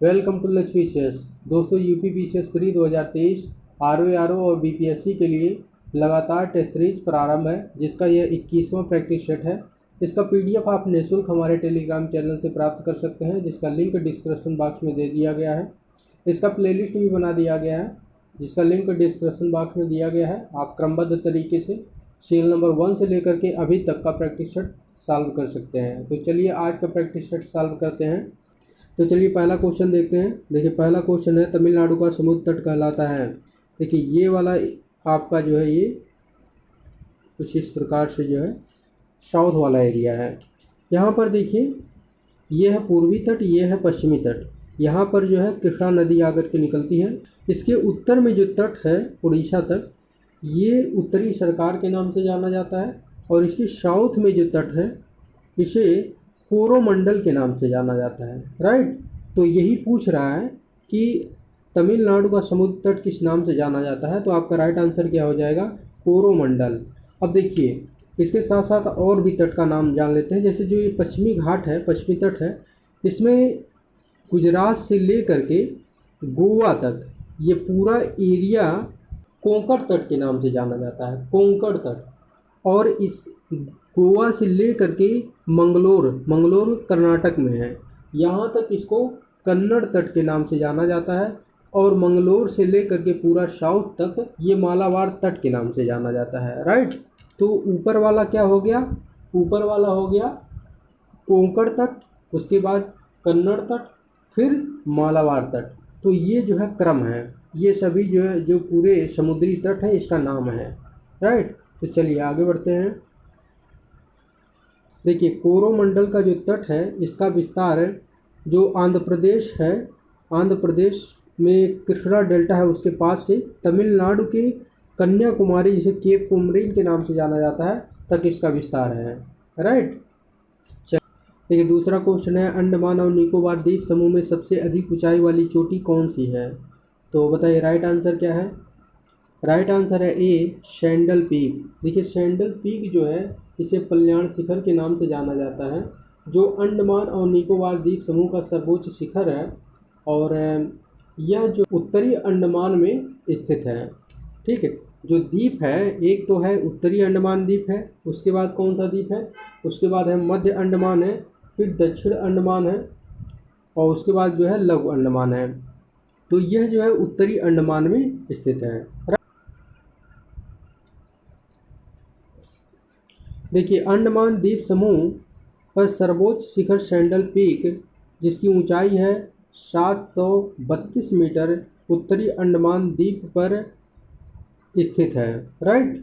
Welcome to let's PCS. दोस्तों, UP PCS pre 2023 RO और BPSC के लिए लगातार टेस्ट सीरीज प्रारंभ है, जिसका यह 21वां प्रैक्टिस सेट है। इसका पीडीएफ आप निःशुल्क हमारे टेलीग्राम चैनल से प्राप्त कर सकते हैं, जिसका लिंक डिस्क्रिप्शन बॉक्स में दे दिया गया है। इसका प्लेलिस्ट भी बना दिया गया है, जिसका लिंक डिस्क्रिप्शन बॉक्स में दिया गया है। आप क्रमबद्ध तरीके से सीरियल नंबर 1 से लेकर के अभी तक का प्रैक्टिस सेट सॉल्व कर सकते हैं। तो चलिए आज का प्रैक्टिस सेट सॉल्व करते हैं। तो चलिए पहला क्वेश्चन देखते हैं। देखिए पहला क्वेश्चन है, तमिलनाडु का समुद्र तट कहलाता है। देखिए ये वाला आपका जो है ये कुछ इस प्रकार से जो है साउथ वाला एरिया है। यहाँ पर देखिए ये है पूर्वी तट, ये है पश्चिमी तट। यहाँ पर जो है कृष्णा नदी आकर के निकलती है। इसके उत्तर में जो तट है उड़ीसा तक, ये उत्तरी सरकार के नाम से जाना जाता है। और इसके साउथ में जो तट है इसे कोरोमंडल के नाम से जाना जाता है। राइट, तो यही पूछ रहा है कि तमिलनाडु का समुद्र तट किस नाम से जाना जाता है। तो आपका राइट आंसर क्या हो जाएगा, कोरोमंडल। अब देखिए इसके साथ साथ और भी तट का नाम जान लेते हैं। जैसे जो ये पश्चिमी घाट है, पश्चिमी तट है, इसमें गुजरात से लेकर के गोवा तक ये पूरा एरिया कोंकण तट के नाम से जाना जाता है, कोंकण तट। और इस गोवा से लेकर के मंगलोर कर्नाटक में है, यहाँ तक इसको कन्नड़ तट के नाम से जाना जाता है। और मंगलोर से लेकर के पूरा साउथ तक ये मालाबार तट के नाम से जाना जाता है। राइट, तो ऊपर वाला क्या हो गया, ऊपर वाला हो गया कोंकण तट, उसके बाद कन्नड़ तट, फिर मालाबार तट। तो ये जो है क्रम है, ये सभी जो है जो पूरे समुद्री तट है इसका नाम है। राइट, तो चलिए आगे बढ़ते हैं। देखिए कोरोमंडल का जो तट है इसका विस्तार जो आंध्र प्रदेश है, आंध्र प्रदेश में कृष्णा डेल्टा है उसके पास से तमिलनाडु के कन्याकुमारी, जिसे केप कोमरिन के नाम से जाना जाता है, तक इसका विस्तार है। राइट, देखिए दूसरा क्वेश्चन है, अंडमान और निकोबार द्वीप समूह में सबसे अधिक ऊंचाई वाली चोटी कौन सी है। तो बताइए राइट आंसर क्या है। राइट आंसर है ए, सैंडल पीक। देखिए सैंडल पीक जो है इसे कल्याण शिखर के नाम से जाना जाता है, जो अंडमान और निकोबार द्वीप समूह का सर्वोच्च शिखर है। और यह जो उत्तरी अंडमान में स्थित है। ठीक है, जो द्वीप है एक तो है उत्तरी अंडमान द्वीप है, उसके बाद कौन सा द्वीप है, उसके बाद है मध्य अंडमान है, फिर दक्षिण अंडमान है, और उसके बाद जो है लघु अंडमान है। तो यह जो है उत्तरी अंडमान में स्थित है। देखिए अंडमान द्वीप समूह पर सर्वोच्च शिखर सैंडल पीक, जिसकी ऊंचाई है 732 मीटर, उत्तरी अंडमान द्वीप पर स्थित है। राइट,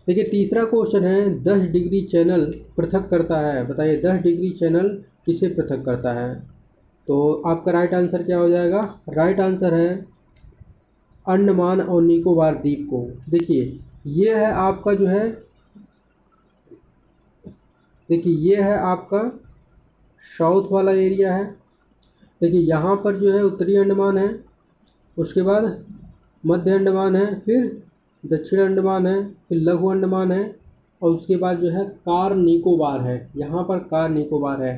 देखिए तीसरा क्वेश्चन है, 10 डिग्री चैनल पृथक करता है। बताइए 10 डिग्री चैनल किसे पृथक करता है। तो आपका राइट आंसर क्या हो जाएगा। राइट आंसर है अंडमान और निकोबार द्वीप को। देखिए ये है आपका जो है, देखिए ये है आपका साउथ वाला एरिया है। देखिए यहाँ पर जो है उत्तरी अंडमान है, उसके बाद मध्य अंडमान है, फिर दक्षिण अंडमान है, फिर लघु अंडमान है, और उसके बाद जो है कार निकोबार है। यहाँ पर कार निकोबार है।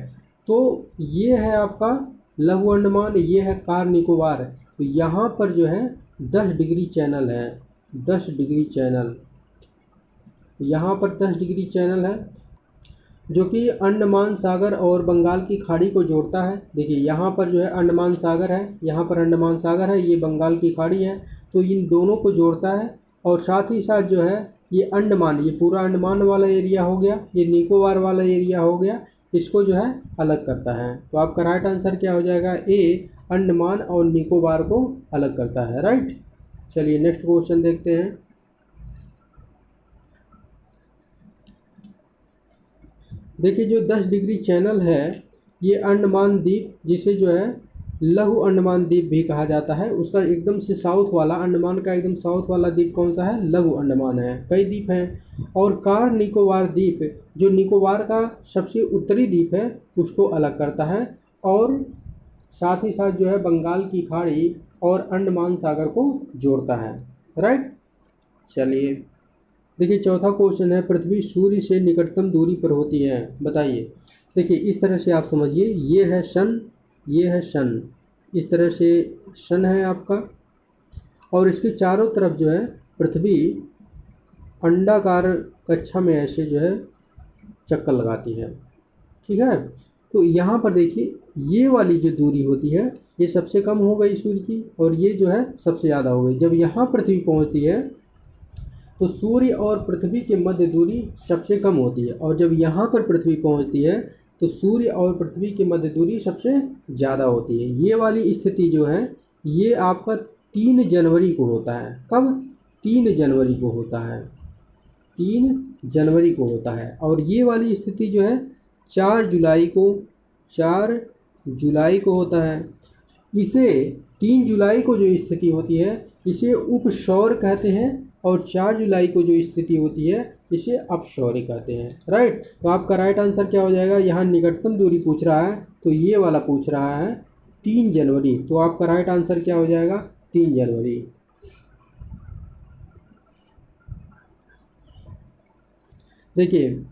तो ये है आपका लघु अंडमान, ये है कार निकोबार। तो यहाँ पर जो है 10 डिग्री चैनल है, 10 डिग्री चैनल, यहाँ पर 10 डिग्री चैनल है, जो कि अंडमान सागर और बंगाल की खाड़ी को जोड़ता है। देखिए यहाँ पर जो है अंडमान सागर है, यहाँ पर अंडमान सागर है, ये बंगाल की खाड़ी है, तो इन दोनों को जोड़ता है। और साथ ही साथ जो है ये अंडमान, ये पूरा अंडमान वाला एरिया हो गया, ये निकोबार वाला एरिया हो गया, इसको जो है अलग करता है। तो आपका राइट आंसर क्या हो जाएगा, ए, अंडमान और निकोबार को अलग करता है। राइट, चलिए नेक्स्ट क्वेश्चन देखते हैं। देखिए जो 10 डिग्री चैनल है ये अंडमान द्वीप, जिसे जो है लघु अंडमान द्वीप भी कहा जाता है, उसका एकदम से साउथ वाला, अंडमान का एकदम साउथ वाला द्वीप कौन सा है, लघु अंडमान है। कई द्वीप हैं। और कार निकोबार द्वीप जो निकोबार का सबसे उत्तरी द्वीप है उसको अलग करता है, और साथ ही साथ जो है बंगाल की खाड़ी और अंडमान सागर को जोड़ता है। राइट, चलिए देखिए चौथा क्वेश्चन है, पृथ्वी सूर्य से निकटतम दूरी पर होती है, बताइए। देखिए इस तरह से आप समझिए, ये है सन, ये है सन, इस तरह से सन है आपका, और इसके चारों तरफ जो है पृथ्वी अंडाकार कक्षा में ऐसे जो है चक्कर लगाती है, ठीक है। तो यहाँ पर देखिए ये वाली जो दूरी होती है ये सबसे कम हो गई सूर्य की, और ये जो है सबसे ज़्यादा हो गई। जब यहाँ पृथ्वी पहुँचती है तो सूर्य और पृथ्वी के मध्य दूरी सबसे कम होती है, और जब यहाँ पर पृथ्वी पहुँचती है तो सूर्य और पृथ्वी के मध्य दूरी सबसे ज़्यादा होती है। ये वाली स्थिति जो है ये आपका 3 जनवरी को होता है। कब? 3 जनवरी को होता है, 3 जनवरी को होता है। और ये वाली स्थिति जो है 4 जुलाई को, 4 जुलाई को होता है। इसे 3 जुलाई को जो स्थिति होती है इसे उपसौर कहते हैं, और 4 जुलाई को जो स्थिति होती है इसे अपसौर कहते हैं, राइट। तो आपका राइट आंसर क्या हो जाएगा? यहाँ निकटतम दूरी पूछ रहा है तो ये वाला पूछ रहा है 3 जनवरी, तो आपका राइट आंसर क्या हो जाएगा? 3 जनवरी। देखिए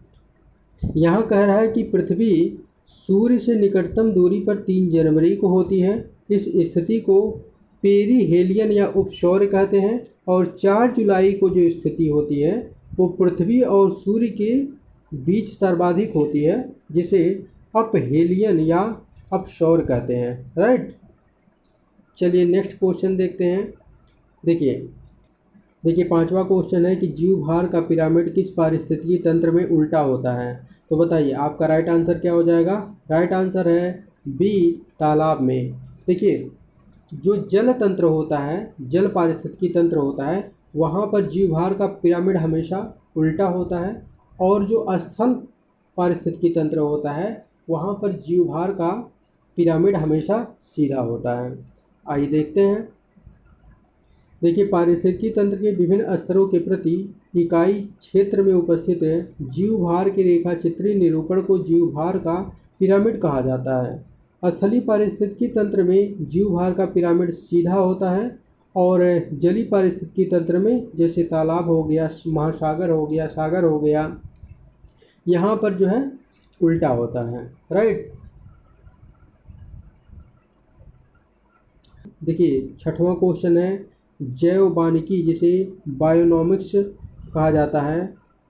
यहाँ कह रहा है कि पृथ्वी सूर्य से निकटतम दूरी पर 3 जनवरी को होती है। इस स्थिति को पेरीहेलियन या उपसौर कहते हैं, और 4 जुलाई को जो स्थिति होती है वो पृथ्वी और सूर्य के बीच सर्वाधिक होती है, जिसे अपहेलियन या अपसौर कहते हैं, राइट। चलिए नेक्स्ट क्वेश्चन देखते हैं। देखिए पांचवा क्वेश्चन है कि जीवभार का पिरामिड किस पारिस्थितिकी तंत्र में उल्टा होता है? तो बताइए आपका राइट आंसर क्या हो जाएगा? राइट आंसर है बी, तालाब में। देखिए जो जल तंत्र होता है, जल पारिस्थितिकी तंत्र होता है, वहाँ पर जीवभार का पिरामिड हमेशा उल्टा होता है, और जो स्थल पारिस्थितिकी तंत्र होता है वहाँ पर जीवभार का पिरामिड हमेशा सीधा होता है। आइए देखते हैं। देखिए पारिस्थितिकी तंत्र के विभिन्न स्तरों के प्रति इकाई क्षेत्र में उपस्थित है जीवभार के रेखा चित्रीय निरूपण को जीवभार का पिरामिड कहा जाता है। स्थलीय पारिस्थितिकी तंत्र में जीवभार का पिरामिड सीधा होता है, और जलीय पारिस्थितिकी तंत्र में जैसे तालाब हो गया, महासागर हो गया, सागर हो गया, यहाँ पर जो है उल्टा होता है, राइट। देखिए छठवां क्वेश्चन है, जैव वानिकी जिसे बायोनॉमिक्स कहा जाता है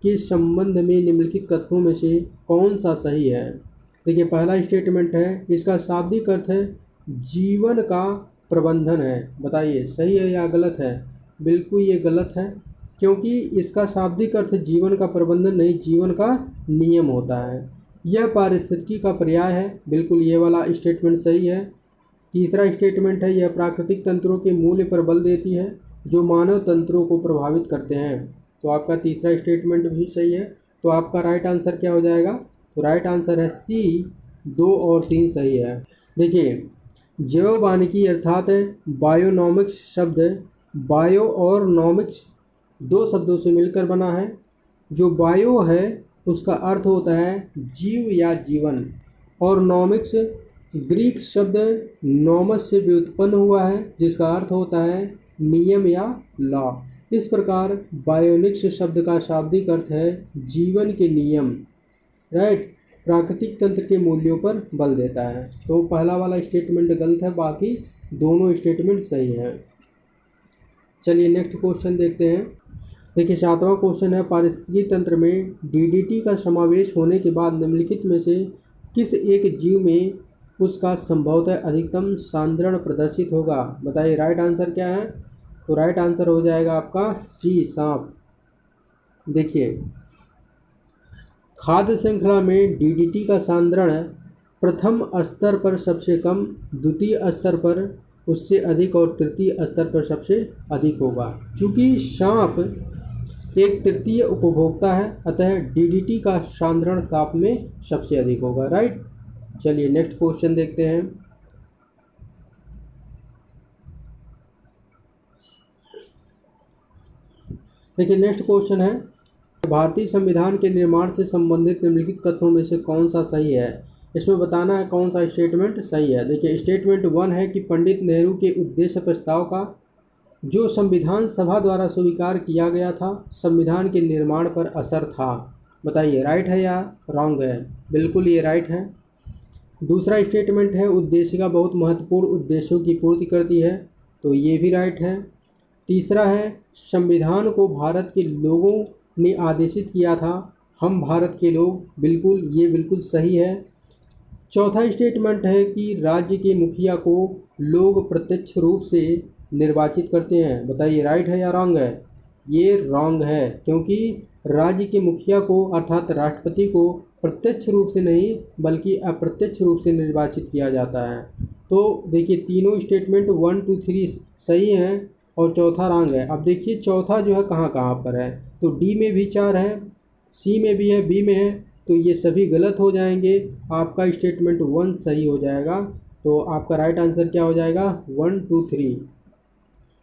के संबंध में निम्नलिखित कथनों में से कौन सा सही है? देखिए पहला स्टेटमेंट है, इसका शाब्दिक अर्थ है जीवन का प्रबंधन है। बताइए सही है या गलत है? बिल्कुल ये गलत है, क्योंकि इसका शाब्दिक अर्थ जीवन का प्रबंधन नहीं, जीवन का नियम होता है। यह पारिस्थितिकी का पर्याय है, बिल्कुल ये वाला स्टेटमेंट सही है। तीसरा स्टेटमेंट है, यह प्राकृतिक तंत्रों के मूल्य पर बल देती है जो मानव तंत्रों को प्रभावित करते हैं। तो आपका तीसरा स्टेटमेंट भी सही है। तो आपका राइट आंसर क्या हो जाएगा? तो राइट आंसर है सी, 2 और 3 सही है। देखिए जैव वानिकी अर्थात बायोनॉमिक्स शब्द बायो और नॉमिक्स 2 शब्दों से मिलकर बना है। जो बायो है उसका अर्थ होता है जीव या जीवन, और नॉमिक्स ग्रीक शब्द नॉमस से व्युत्पन्न हुआ है जिसका अर्थ होता है नियम या लॉ। इस प्रकार बायोनिक्स शब्द का शाब्दिक अर्थ है जीवन के नियम, राइट, प्राकृतिक तंत्र के मूल्यों पर बल देता है। तो पहला वाला स्टेटमेंट गलत है, बाकी दोनों स्टेटमेंट सही हैं। चलिए नेक्स्ट क्वेश्चन देखते हैं। देखिए 7वां क्वेश्चन है, पारिस्थितिकी तंत्र में डीडीटी का समावेश होने के बाद निम्नलिखित में से किस एक जीव में उसका संभवतः अधिकतम सांद्रण प्रदर्शित होगा? बताइए राइट आंसर क्या है? तो राइट आंसर हो जाएगा आपका सी, सांप। देखिए खाद्य श्रृंखला में डीडीटी का सांद्रण प्रथम स्तर पर सबसे कम, द्वितीय स्तर पर उससे अधिक और तृतीय स्तर पर सबसे अधिक होगा। चूँकि सांप एक तृतीय उपभोक्ता है, अतः डीडीटी का सांद्रण सांप में सबसे अधिक होगा, राइट। चलिए नेक्स्ट क्वेश्चन देखते हैं। देखिए नेक्स्ट क्वेश्चन है, भारतीय संविधान के निर्माण से संबंधित निम्नलिखित कथनों में से कौन सा सही है? इसमें बताना है कौन सा स्टेटमेंट सही है। देखिए स्टेटमेंट 1 है कि पंडित नेहरू के उद्देश्य प्रस्ताव का जो संविधान सभा द्वारा स्वीकार किया गया था, संविधान के निर्माण पर असर था। बताइए राइट है या रॉन्ग है? बिल्कुल ये राइट है। दूसरा स्टेटमेंट है उद्देशिका बहुत महत्वपूर्ण उद्देश्यों की पूर्ति करती है, तो ये भी राइट है। तीसरा है संविधान को भारत के लोगों ने आदेशित किया था, हम भारत के लोग, बिल्कुल ये बिल्कुल सही है। चौथा स्टेटमेंट है कि राज्य के मुखिया को लोग प्रत्यक्ष रूप से निर्वाचित करते हैं। बताइए राइट है या रॉन्ग है? ये रॉन्ग है, क्योंकि राज्य के मुखिया को अर्थात राष्ट्रपति को प्रत्यक्ष रूप से नहीं बल्कि अप्रत्यक्ष रूप से निर्वाचित किया जाता है। तो देखिए तीनों स्टेटमेंट 1, 2, 3 सही हैं और चौथा रॉन्ग है। अब देखिए चौथा जो है कहाँ कहाँ पर है, तो डी में भी 4 है, सी में भी है, बी में है, तो ये सभी गलत हो जाएंगे। आपका स्टेटमेंट 1 सही हो जाएगा। तो आपका राइट आंसर क्या हो जाएगा? 1, 2, 3।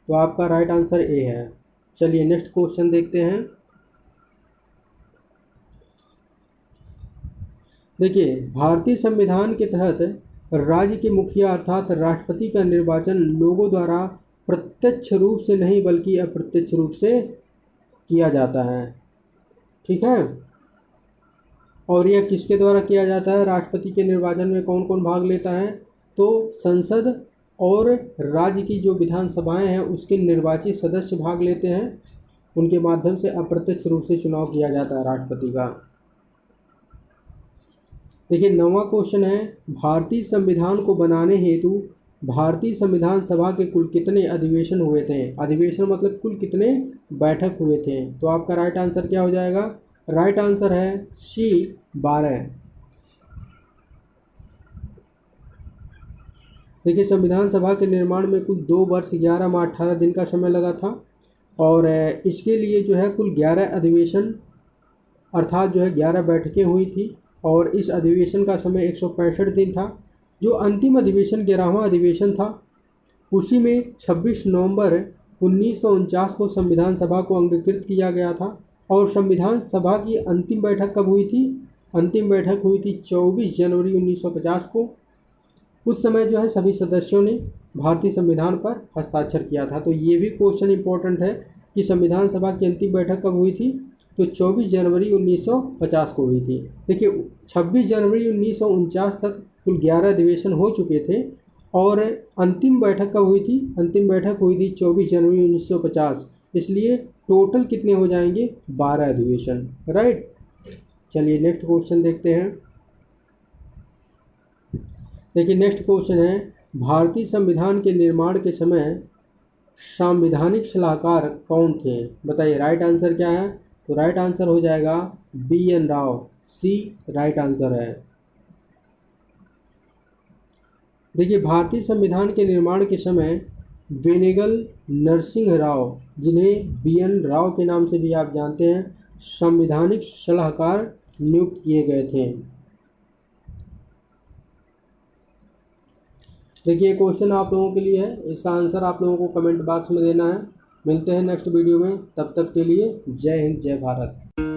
तो आपका राइट आंसर ए है। चलिए नेक्स्ट क्वेश्चन देखते हैं। देखिए भारतीय संविधान के तहत राज्य के मुखिया अर्थात राष्ट्रपति का निर्वाचन लोगों द्वारा प्रत्यक्ष रूप से नहीं बल्कि अप्रत्यक्ष रूप से किया जाता है। ठीक है, और यह किसके द्वारा किया जाता है? राष्ट्रपति के निर्वाचन में कौन कौन भाग लेता है? तो संसद और राज्य की जो विधानसभाएं हैं उसके निर्वाचित सदस्य भाग लेते हैं, उनके माध्यम से अप्रत्यक्ष रूप से चुनाव किया जाता है राष्ट्रपति का। देखिए 9वां क्वेश्चन है भारतीय संविधान को बनाने हेतु भारतीय संविधान सभा के कुल कितने अधिवेशन हुए थे? अधिवेशन मतलब कुल कितने बैठक हुए थे? तो आपका राइट आंसर क्या हो जाएगा? राइट आंसर है सी 12। देखिए संविधान सभा के निर्माण में कुल 2 वर्ष 11 माह 18 दिन का समय लगा था और इसके लिए जो है कुल 11 अधिवेशन अर्थात जो है 11 बैठकें हुई थी और इस अधिवेशन का समय 165 दिन था। जो अंतिम अधिवेशन 11वां अधिवेशन था उसी में 26 नवंबर 1949 को संविधान सभा को अंगीकृत किया गया था। और संविधान सभा की अंतिम बैठक कब हुई थी? अंतिम बैठक हुई थी 24 जनवरी 1950 को। उस समय जो है सभी सदस्यों ने भारतीय संविधान पर हस्ताक्षर किया था। तो ये भी क्वेश्चन इंपॉर्टेंट है कि संविधान सभा की अंतिम बैठक कब हुई थी? तो 24 जनवरी 1950 को हुई थी। देखिए 26 जनवरी 1949 तक कुल 11 अधिवेशन हो चुके थे और अंतिम बैठक कब हुई थी? अंतिम बैठक हुई थी 24 जनवरी 1950। इसलिए टोटल कितने हो जाएंगे? 12 अधिवेशन। राइट, चलिए नेक्स्ट क्वेश्चन देखते हैं। देखिए नेक्स्ट क्वेश्चन है भारतीय संविधान के निर्माण के समय संवैधानिक सलाहकार कौन थे? बताइए राइट आंसर क्या है? तो राइट आंसर हो जाएगा BN राव, सी राइट आंसर है। देखिए भारतीय संविधान के निर्माण के समय बेनेगल नरसिंह राव, जिन्हें BN राव के नाम से भी आप जानते हैं, संवैधानिक सलाहकार नियुक्त किए गए थे। देखिए क्वेश्चन आप लोगों के लिए है, इसका आंसर आप लोगों को कमेंट बॉक्स में देना है। मिलते हैं नेक्स्ट वीडियो में, तब तक के लिए जय हिंद जय भारत।